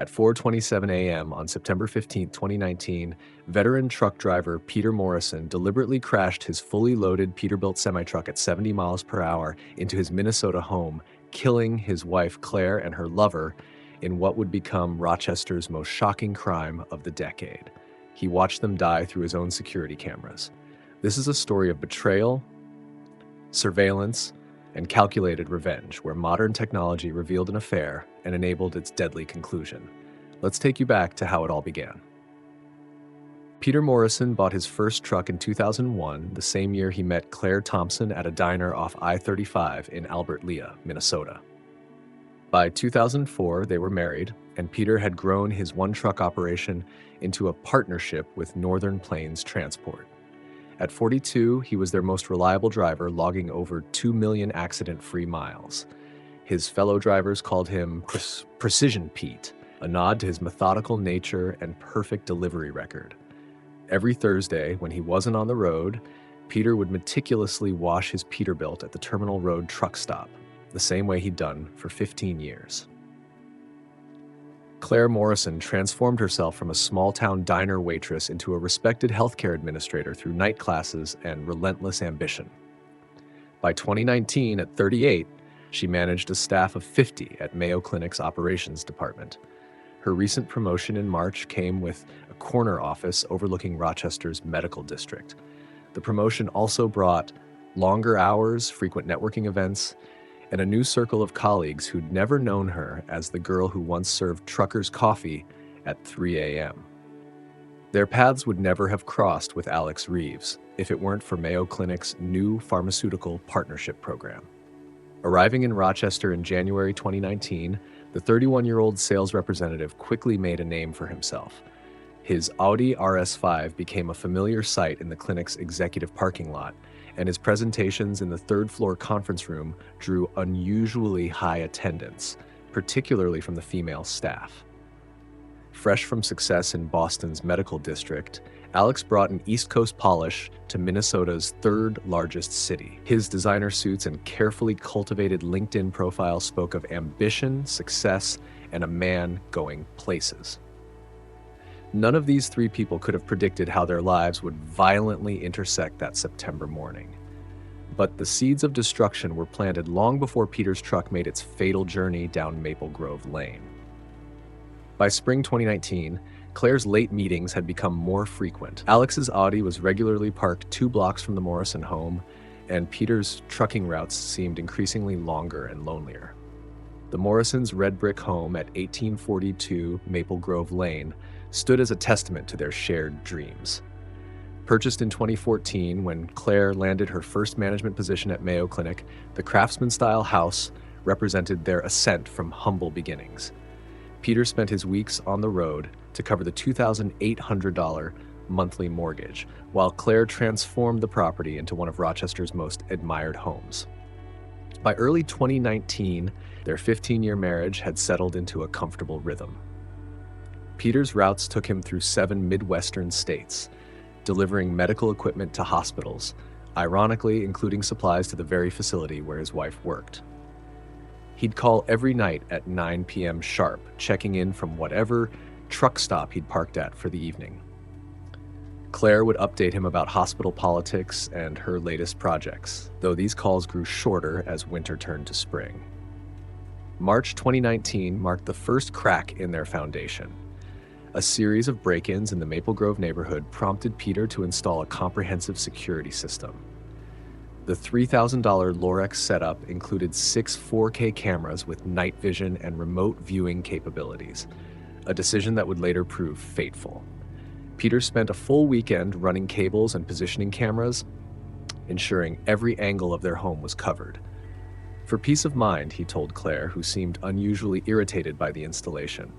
At 4:27 a.m. on September 15, 2019, veteran truck driver Peter Morrison deliberately crashed his fully loaded Peterbilt semi-truck at 70 miles per hour into his Minnesota home, killing his wife Claire and her lover in what would become Rochester's most shocking crime of the decade. He watched them die through his own security cameras. This is a story of betrayal, surveillance, and calculated revenge, where modern technology revealed an affair and enabled its deadly conclusion. Let's take you back to how it all began. Peter Morrison bought his first truck in 2001, the same year he met Claire Thompson at a diner off I-35 in Albert Lea, Minnesota. By 2004, they were married, and Peter had grown his one-truck operation into a partnership with Northern Plains Transport. At 42, he was their most reliable driver, logging over 2 million accident-free miles. His fellow drivers called him Precision Pete, a nod to his methodical nature and perfect delivery record. Every Thursday, when he wasn't on the road, Peter would meticulously wash his Peterbilt at the Terminal Road truck stop, the same way he'd done for 15 years. Claire Morrison transformed herself from a small-town diner waitress into a respected healthcare administrator through night classes and relentless ambition. By 2019, at 38, she managed a staff of 50 at Mayo Clinic's operations department. Her recent promotion in March came with a corner office overlooking Rochester's medical district. The promotion also brought longer hours, frequent networking events, and a new circle of colleagues who'd never known her as the girl who once served truckers coffee at 3 a.m. Their paths would never have crossed with Alex Reeves if it weren't for Mayo Clinic's new pharmaceutical partnership program. Arriving in Rochester in January 2019, the 31-year-old sales representative quickly made a name for himself. His Audi RS5 became a familiar sight in the clinic's executive parking lot, and his presentations in the third-floor conference room drew unusually high attendance, particularly from the female staff. Fresh from success in Boston's medical district, Alex brought an East Coast polish to Minnesota's third-largest city. His designer suits and carefully cultivated LinkedIn profile spoke of ambition, success, and a man going places. None of these three people could have predicted how their lives would violently intersect that September morning. But the seeds of destruction were planted long before Peter's truck made its fatal journey down Maple Grove Lane. By spring 2019, Claire's late meetings had become more frequent. Alex's Audi was regularly parked 2 blocks from the Morrison home, and Peter's trucking routes seemed increasingly longer and lonelier. The Morrisons' red brick home at 1842 Maple Grove Lane stood as a testament to their shared dreams. Purchased in 2014 when Claire landed her first management position at Mayo Clinic, the Craftsman-style house represented their ascent from humble beginnings. Peter spent his weeks on the road to cover the $2,800 monthly mortgage, while Claire transformed the property into one of Rochester's most admired homes. By early 2019, their 15-year marriage had settled into a comfortable rhythm. Peter's routes took him through 7 Midwestern states, delivering medical equipment to hospitals, ironically including supplies to the very facility where his wife worked. He'd call every night at 9 p.m. sharp, checking in from whatever truck stop he'd parked at for the evening. Claire would update him about hospital politics and her latest projects, though these calls grew shorter as winter turned to spring. March 2019 marked the first crack in their foundation. A series of break-ins in the Maple Grove neighborhood prompted Peter to install a comprehensive security system. The $3,000 Lorex setup included 6 4K cameras with night vision and remote viewing capabilities, a decision that would later prove fateful. Peter spent a full weekend running cables and positioning cameras, ensuring every angle of their home was covered. For peace of mind, he told Claire, who seemed unusually irritated by the installation.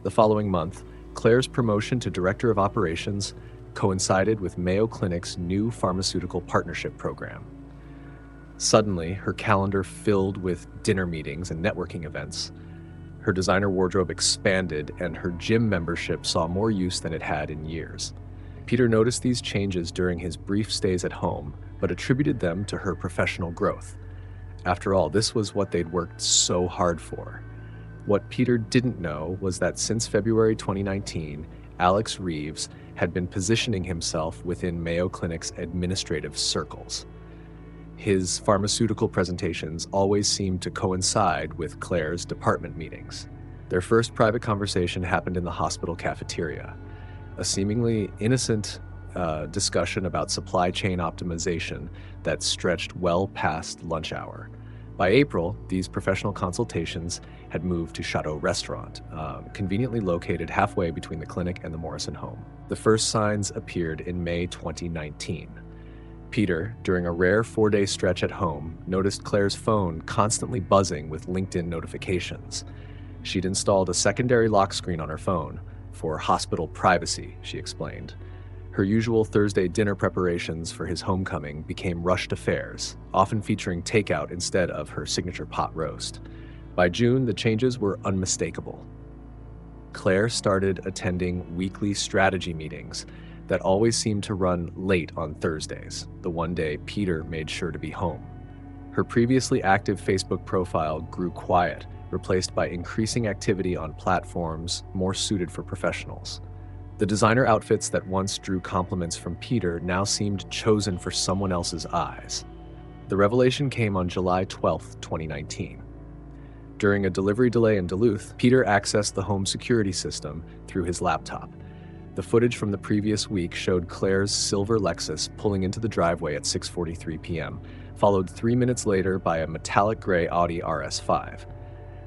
The following month, Claire's promotion to Director of Operations coincided with Mayo Clinic's new pharmaceutical partnership program. Suddenly, her calendar filled with dinner meetings and networking events. Her designer wardrobe expanded, and her gym membership saw more use than it had in years. Peter noticed these changes during his brief stays at home, but attributed them to her professional growth. After all, this was what they'd worked so hard for. What Peter didn't know was that since February 2019, Alex Reeves had been positioning himself within Mayo Clinic's administrative circles. His pharmaceutical presentations always seemed to coincide with Claire's department meetings. Their first private conversation happened in the hospital cafeteria, a seemingly innocent discussion about supply chain optimization that stretched well past lunch hour. By April, these professional consultations had moved to Chateau Restaurant, conveniently located halfway between the clinic and the Morrison home. The first signs appeared in May 2019. Peter, during a rare 4-day stretch at home, noticed Claire's phone constantly buzzing with LinkedIn notifications. She'd installed a secondary lock screen on her phone for hospital privacy, she explained. Her usual Thursday dinner preparations for his homecoming became rushed affairs, often featuring takeout instead of her signature pot roast. By June, the changes were unmistakable. Claire started attending weekly strategy meetings that always seemed to run late on Thursdays, the one day Peter made sure to be home. Her previously active Facebook profile grew quiet, replaced by increasing activity on platforms more suited for professionals. The designer outfits that once drew compliments from Peter now seemed chosen for someone else's eyes. The revelation came on July 12, 2019. During a delivery delay in Duluth, Peter accessed the home security system through his laptop. The footage from the previous week showed Claire's silver Lexus pulling into the driveway at 6:43 p.m., followed 3 minutes later by a metallic gray Audi RS5.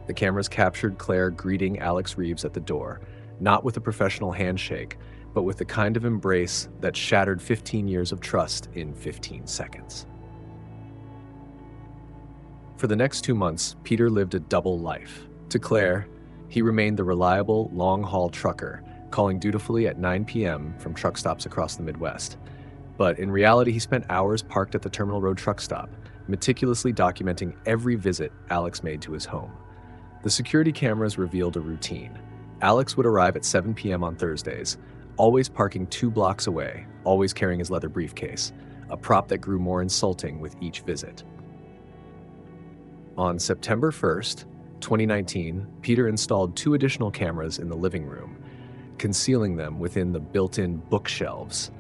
The cameras captured Claire greeting Alex Reeves at the door, not with a professional handshake, but with the kind of embrace that shattered 15 years of trust in 15 seconds. For the next 2 months, Peter lived a double life. To Claire, he remained the reliable, long-haul trucker, calling dutifully at 9 p.m. from truck stops across the Midwest. But in reality, he spent hours parked at the Terminal Road truck stop, meticulously documenting every visit Alex made to his home. The security cameras revealed a routine. Alex would arrive at 7 p.m. on Thursdays, always parking 2 blocks away, always carrying his leather briefcase, a prop that grew more insulting with each visit. On September 1st, 2019, Peter installed 2 additional cameras in the living room, concealing them within the built-in bookshelves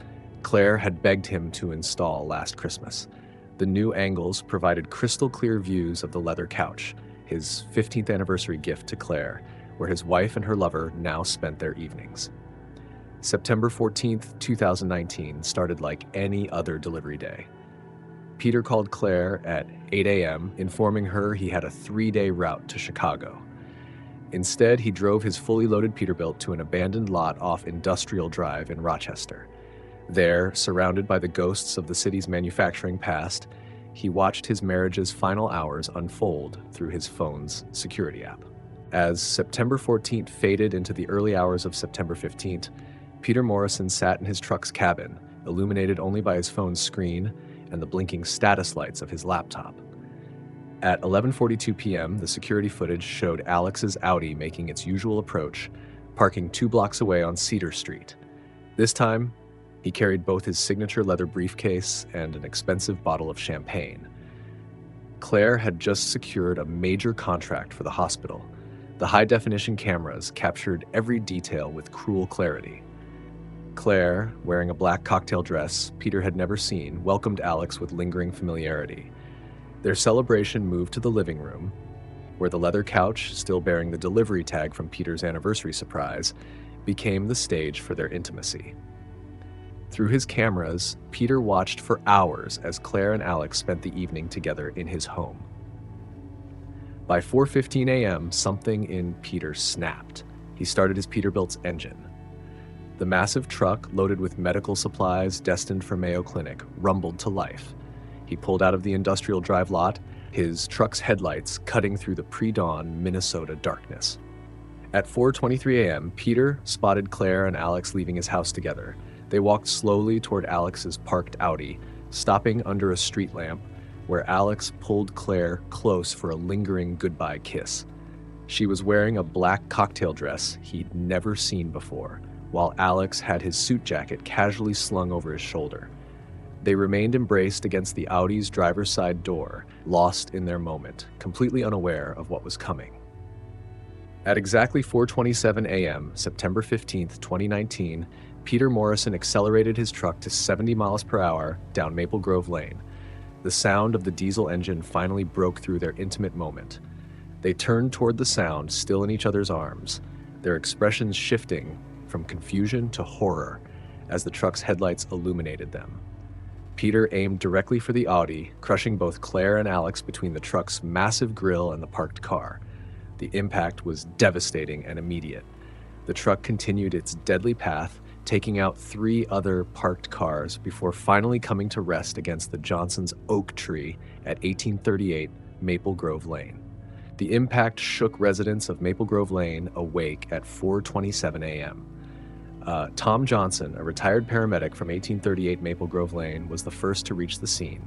Claire had begged him to install last Christmas. The new angles provided crystal-clear views of the leather couch, his 15th anniversary gift to Claire, where his wife and her lover now spent their evenings. September 14th, 2019 started like any other delivery day. Peter called Claire at 8 a.m., informing her he had a 3-day route to Chicago. Instead, he drove his fully loaded Peterbilt to an abandoned lot off Industrial Drive in Rochester. There, surrounded by the ghosts of the city's manufacturing past, he watched his marriage's final hours unfold through his phone's security app. As September 14th faded into the early hours of September 15th, Peter Morrison sat in his truck's cabin, illuminated only by his phone's screen and the blinking status lights of his laptop. At 11:42 p.m., the security footage showed Alex's Audi making its usual approach, parking 2 blocks away on Cedar Street. This time, he carried both his signature leather briefcase and an expensive bottle of champagne. Claire had just secured a major contract for the hospital. The high-definition cameras captured every detail with cruel clarity. Claire, wearing a black cocktail dress Peter had never seen, welcomed Alex with lingering familiarity. Their celebration moved to the living room, where the leather couch, still bearing the delivery tag from Peter's anniversary surprise, became the stage for their intimacy. Through his cameras, Peter watched for hours as Claire and Alex spent the evening together in his home. By 4:15 a.m., something in Peter snapped. He started his Peterbilt's engine. The massive truck, loaded with medical supplies destined for Mayo Clinic, rumbled to life. He pulled out of the Industrial Drive lot, his truck's headlights cutting through the pre-dawn Minnesota darkness. At 4:23 a.m., Peter spotted Claire and Alex leaving his house together. They walked slowly toward Alex's parked Audi, stopping under a street lamp, where Alex pulled Claire close for a lingering goodbye kiss. She was wearing a black cocktail dress he'd never seen before, while Alex had his suit jacket casually slung over his shoulder. They remained embraced against the Audi's driver's side door, lost in their moment, completely unaware of what was coming. At exactly 4:27 a.m., September 15, 2019, Peter Morrison accelerated his truck to 70 miles per hour down Maple Grove Lane. The sound of the diesel engine finally broke through their intimate moment. They turned toward the sound, still in each other's arms, their expressions shifting from confusion to horror as the truck's headlights illuminated them. Peter aimed directly for the Audi, crushing both Claire and Alex between the truck's massive grille and the parked car. The impact was devastating and immediate. The truck continued its deadly path, taking out 3 other parked cars before finally coming to rest against the Johnsons' oak tree at 1838 Maple Grove Lane. The impact shook residents of Maple Grove Lane awake at 4:27 a.m. Tom Johnson, a retired paramedic from 1838 Maple Grove Lane, was the first to reach the scene.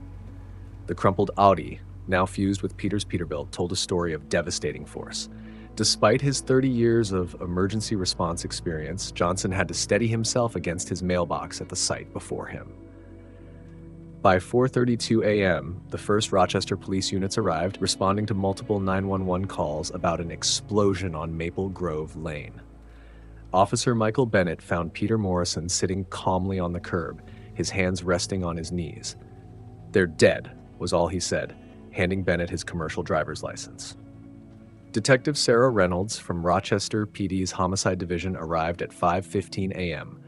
The crumpled Audi, now fused with Peter's Peterbilt, told a story of devastating force. Despite his 30 years of emergency response experience, Johnson had to steady himself against his mailbox at the site before him. By 4:32 a.m., the first Rochester police units arrived, responding to multiple 911 calls about an explosion on Maple Grove Lane. Officer Michael Bennett found Peter Morrison sitting calmly on the curb, his hands resting on his knees. "They're dead," was all he said, handing Bennett his commercial driver's license. Detective Sarah Reynolds from Rochester PD's Homicide Division arrived at 5:15 a.m.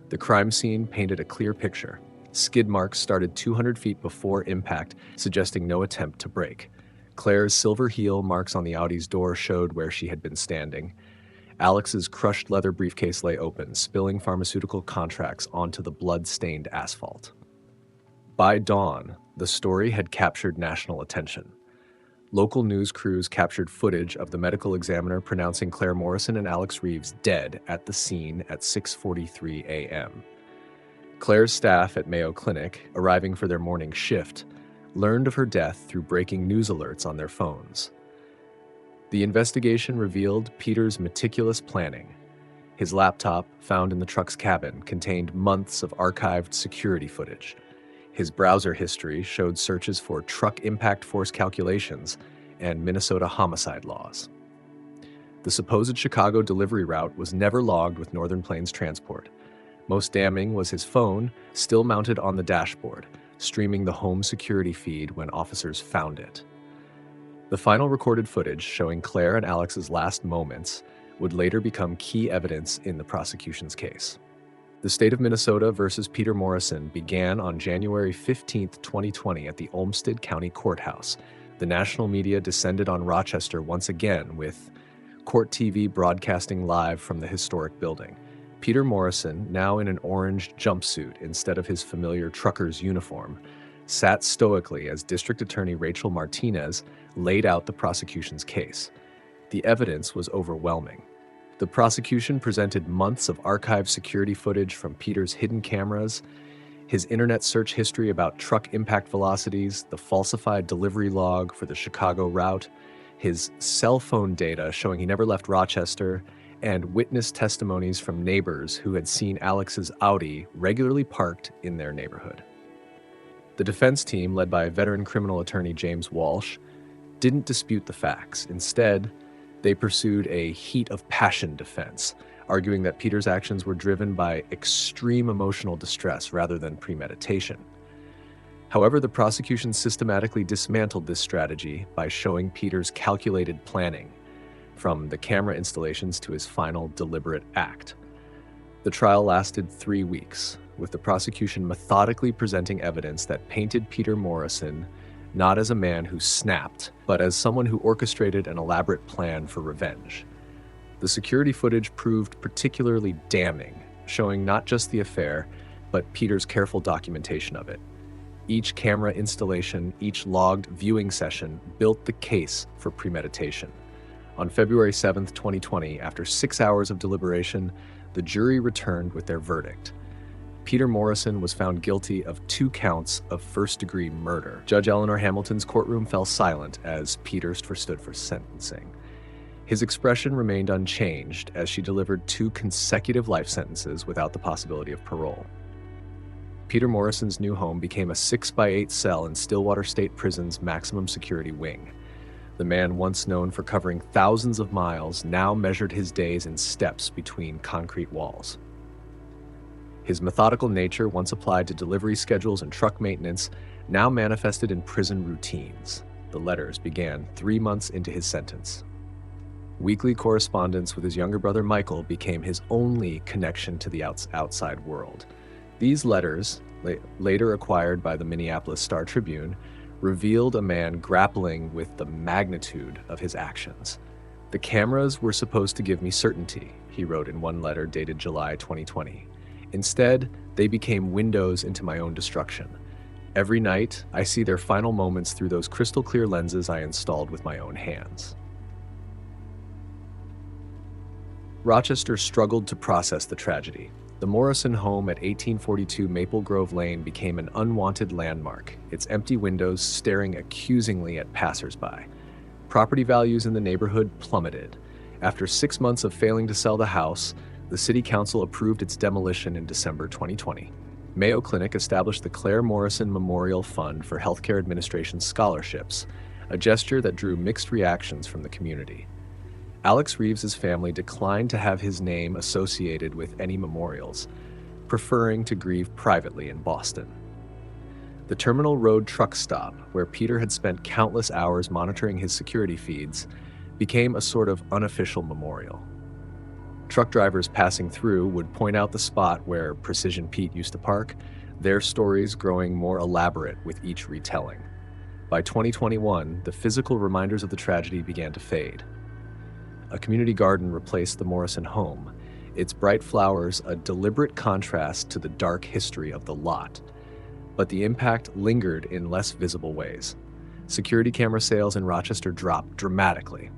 The crime scene painted a clear picture. Skid marks started 200 feet before impact, suggesting no attempt to brake. Claire's silver heel marks on the Audi's door showed where she had been standing. Alex's crushed leather briefcase lay open, spilling pharmaceutical contracts onto the blood-stained asphalt. By dawn, the story had captured national attention. Local news crews captured footage of the medical examiner pronouncing Claire Morrison and Alex Reeves dead at the scene at 6:43 a.m. Claire's staff at Mayo Clinic, arriving for their morning shift, learned of her death through breaking news alerts on their phones. The investigation revealed Peter's meticulous planning. His laptop, found in the truck's cabin, contained months of archived security footage. His browser history showed searches for truck impact force calculations and Minnesota homicide laws. The supposed Chicago delivery route was never logged with Northern Plains Transport. Most damning was his phone, still mounted on the dashboard, streaming the home security feed when officers found it. The final recorded footage showing Claire and Alex's last moments would later become key evidence in the prosecution's case. The state of Minnesota versus Peter Morrison began on January 15, 2020 at the Olmsted County Courthouse. The national media descended on Rochester once again, with Court TV broadcasting live from the historic building. Peter Morrison, now in an orange jumpsuit instead of his familiar trucker's uniform, sat stoically as District Attorney Rachel Martinez laid out the prosecution's case. The evidence was overwhelming. The prosecution presented months of archived security footage from Peter's hidden cameras, his internet search history about truck impact velocities, the falsified delivery log for the Chicago route, his cell phone data showing he never left Rochester, and witness testimonies from neighbors who had seen Alex's Audi regularly parked in their neighborhood. The defense team, led by veteran criminal attorney James Walsh, didn't dispute the facts. Instead, they pursued a heat of passion defense, arguing that Peter's actions were driven by extreme emotional distress rather than premeditation. However, the prosecution systematically dismantled this strategy by showing Peter's calculated planning, from the camera installations to his final deliberate act. The trial lasted 3 weeks, with the prosecution methodically presenting evidence that painted Peter Morrison not as a man who snapped, but as someone who orchestrated an elaborate plan for revenge. The security footage proved particularly damning, showing not just the affair, but Peter's careful documentation of it. Each camera installation, each logged viewing session built the case for premeditation. On February 7, 2020, after 6 hours of deliberation, the jury returned with their verdict. Peter Morrison was found guilty of 2 counts of first-degree murder. Judge Eleanor Hamilton's courtroom fell silent as Peter stood for sentencing. His expression remained unchanged as she delivered 2 consecutive life sentences without the possibility of parole. Peter Morrison's new home became a 6x8 cell in Stillwater State Prison's maximum security wing. The man once known for covering thousands of miles now measured his days in steps between concrete walls. His methodical nature, once applied to delivery schedules and truck maintenance, now manifested in prison routines. The letters began 3 months into his sentence. Weekly correspondence with his younger brother Michael became his only connection to the outside world. These letters, later acquired by the Minneapolis Star-Tribune, revealed a man grappling with the magnitude of his actions. "The cameras were supposed to give me certainty," he wrote in one letter dated July 2020. "Instead, they became windows into my own destruction. Every night, I see their final moments through those crystal clear lenses I installed with my own hands." Rochester struggled to process the tragedy. The Morrison home at 1842 Maple Grove Lane became an unwanted landmark, its empty windows staring accusingly at passersby. Property values in the neighborhood plummeted. After 6 months of failing to sell the house, the City Council approved its demolition in December 2020. Mayo Clinic established the Claire Morrison Memorial Fund for Healthcare Administration scholarships, a gesture that drew mixed reactions from the community. Alex Reeves' family declined to have his name associated with any memorials, preferring to grieve privately in Boston. The Terminal Road truck stop, where Peter had spent countless hours monitoring his security feeds, became a sort of unofficial memorial. Truck drivers passing through would point out the spot where Precision Pete used to park, their stories growing more elaborate with each retelling. By 2021, the physical reminders of the tragedy began to fade. A community garden replaced the Morrison home, its bright flowers a deliberate contrast to the dark history of the lot. But the impact lingered in less visible ways. Security camera sales in Rochester dropped dramatically.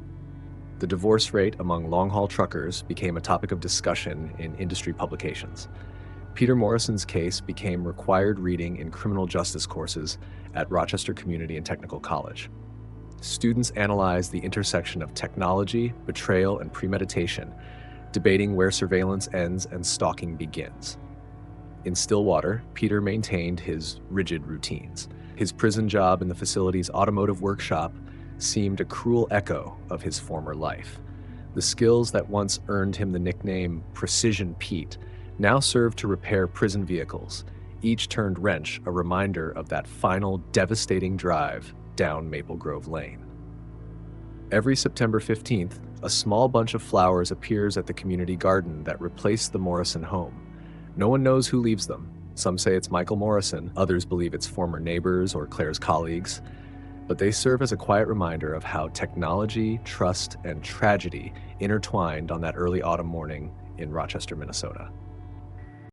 The divorce rate among long-haul truckers became a topic of discussion in industry publications. Peter Morrison's case became required reading in criminal justice courses at Rochester Community and Technical College. Students analyzed the intersection of technology, betrayal, and premeditation, debating where surveillance ends and stalking begins. In Stillwater, Peter maintained his rigid routines. His prison job in the facility's automotive workshop seemed a cruel echo of his former life. The skills that once earned him the nickname Precision Pete now served to repair prison vehicles, each turned wrench a reminder of that final devastating drive down Maple Grove Lane. Every September 15th, a small bunch of flowers appears at the community garden that replaced the Morrison home. No one knows who leaves them. Some say it's Michael Morrison, others believe it's former neighbors or Claire's colleagues. But they serve as a quiet reminder of how technology, trust, and tragedy intertwined on that early autumn morning in Rochester, Minnesota.